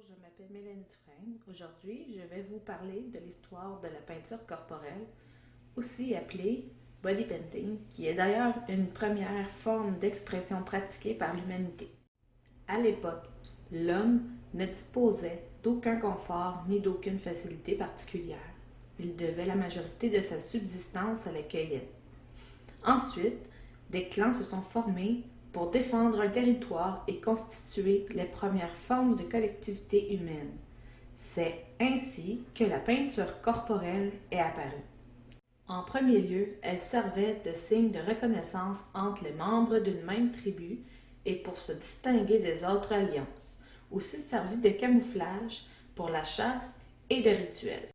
je m'appelle Mélanie Dufresne. Aujourd'hui, je vais vous parler de l'histoire de la peinture corporelle, aussi appelée body painting, qui est d'ailleurs une première forme d'expression pratiquée par l'humanité. À l'époque, l'homme ne disposait d'aucun confort ni d'aucune facilité particulière. Il devait la majorité de sa subsistance à la cueillette. Ensuite, des clans se sont formés pour défendre un territoire et constituer les premières formes de collectivité humaine. C'est ainsi que la peinture corporelle est apparue. En premier lieu, elle servait de signe de reconnaissance entre les membres d'une même tribu et pour se distinguer des autres alliances, aussi servit de camouflage pour la chasse et de rituel.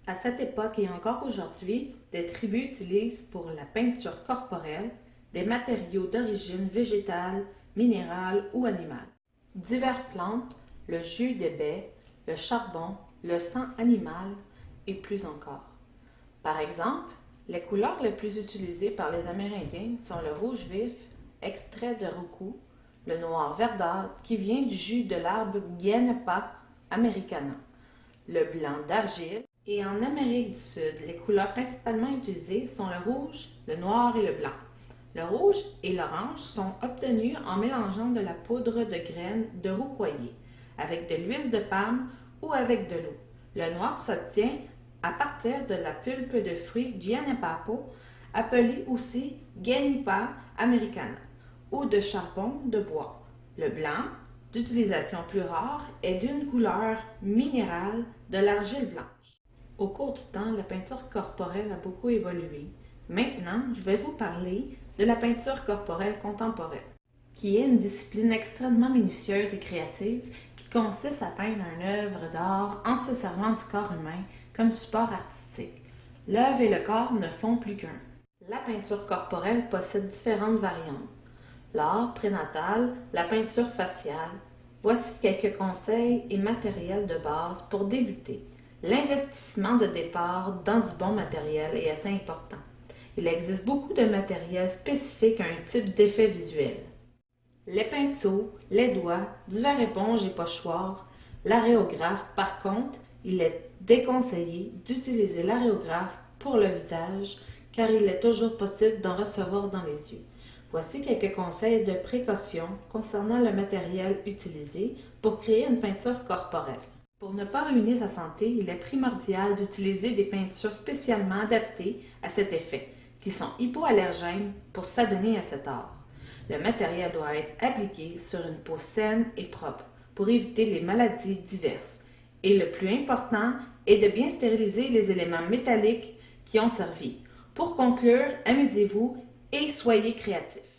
À cette époque et encore aujourd'hui, des tribus utilisent pour la peinture corporelle des matériaux d'origine végétale, minérale ou animale. Diverses plantes, le jus des baies, le charbon, le sang animal et plus encore. Par exemple, les couleurs les plus utilisées par les Amérindiens sont le rouge vif, extrait de roucou, le noir verdâtre qui vient du jus de l'arbre Guianepa americana, le blanc d'argile, et en Amérique du Sud, les couleurs principalement utilisées sont le rouge, le noir et le blanc. Le rouge et l'orange sont obtenus en mélangeant de la poudre de graines de roucoyer avec de l'huile de palme ou avec de l'eau. Le noir s'obtient à partir de la pulpe de fruits Gianepapo, appelée aussi Guianepa americana, ou de charbon de bois. Le blanc, d'utilisation plus rare, est d'une couleur minérale de l'argile blanche. Au cours du temps, la peinture corporelle a beaucoup évolué. Maintenant, je vais vous parler de la peinture corporelle contemporaine, qui est une discipline extrêmement minutieuse et créative qui consiste à peindre une œuvre d'art en se servant du corps humain comme support artistique. L'œuvre et le corps ne font plus qu'un. La peinture corporelle possède différentes variantes. L'art prénatal, la peinture faciale. Voici quelques conseils et matériels de base pour débuter. L'investissement de départ dans du bon matériel est assez important. Il existe beaucoup de matériel spécifique à un type d'effet visuel. Les pinceaux, les doigts, divers éponges et pochoirs. L'aréographe, par contre, il est déconseillé d'utiliser l'aréographe pour le visage car il est toujours possible d'en recevoir dans les yeux. Voici quelques conseils de précaution concernant le matériel utilisé pour créer une peinture corporelle. Pour ne pas ruiner sa santé, il est primordial d'utiliser des peintures spécialement adaptées à cet effet, qui sont hypoallergènes pour s'adonner à cet art. Le matériel doit être appliqué sur une peau saine et propre pour éviter les maladies diverses. Et le plus important est de bien stériliser les éléments métalliques qui ont servi. Pour conclure, amusez-vous et soyez créatifs.